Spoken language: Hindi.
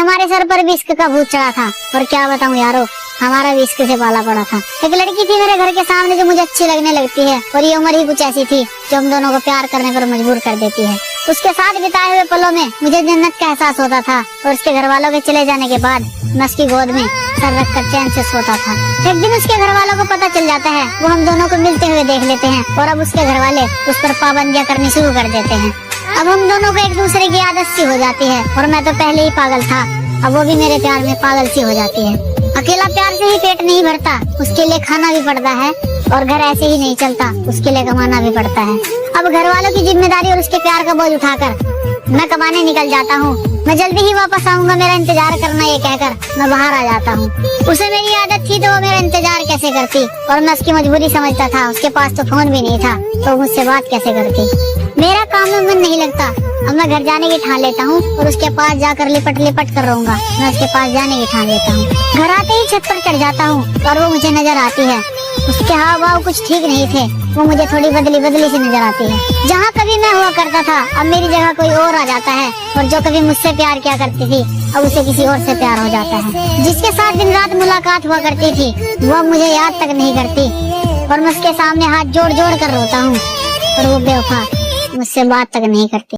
हमारे सर पर भी इश्क का भूत चढ़ा था। और क्या बताऊं यारो, हमारा भी इश्क से पाला पड़ा था। एक लड़की थी मेरे घर के सामने जो मुझे अच्छी लगने लगती है, और ये उम्र ही कुछ ऐसी थी जो हम दोनों को प्यार करने पर मजबूर कर देती है। उसके साथ बिताए हुए पलों में मुझे जन्नत का एहसास होता था, और उसके घर वालों के चले जाने के बाद मैं उसकी गोद में सर रख कर चैन से सोता था। एक दिन उसके घर वालों को पता चल जाता है, वो हम दोनों को मिलते हुए देख लेते हैं, और अब उसके घर वाले उस पर पाबंदियां करनी शुरू कर देते हैं। अब हम दोनों को एक दूसरे की आदत सी हो जाती है, और मैं तो पहले ही पागल था, अब वो भी मेरे प्यार में पागल सी हो जाती है। अकेला प्यार से ही पेट नहीं भरता, उसके लिए खाना भी पड़ता है, और घर ऐसे ही नहीं चलता, उसके लिए कमाना भी पड़ता है। अब घर वालों की जिम्मेदारी और उसके प्यार का बोझ उठाकर मैं कमाने निकल जाता हूँ। मैं जल्दी ही वापस आऊंगा, मेरा इंतजार करना, ये कहकर मैं बाहर आ जाता हूँ। उसे मेरी आदत थी तो वो मेरा इंतजार कैसे करती, और मैं उसकी मजबूरी समझता था। उसके पास तो फोन भी नहीं था, तो मुझसे बात कैसे करती। मेरा काम में मन नहीं लगता, अब मैं घर जाने की ठान लेता हूँ, और उसके पास जाकर लिपट लिपट कर रहूंगा। मैं उसके पास जाने की ठान लेता हूँ। घर आते ही छत पर चढ़ जाता हूँ, और वो मुझे नजर आती है। उसके हाव भाव कुछ ठीक नहीं थे, वो मुझे थोड़ी बदली बदली सी नजर आती है। जहाँ कभी मैं हुआ करता था, अब मेरी जगह कोई और आ जाता है, और जो कभी मुझसे प्यार किया करती थी, अब उसे किसी और से प्यार हो जाता है। जिसके साथ दिन रात मुलाकात हुआ करती थी, वो अब मुझे याद तक नहीं करती, और मैं उसके सामने हाथ जोड़ जोड़ कर रोता हूँ, और वो बेवफा मुझसे बात तक नहीं करती।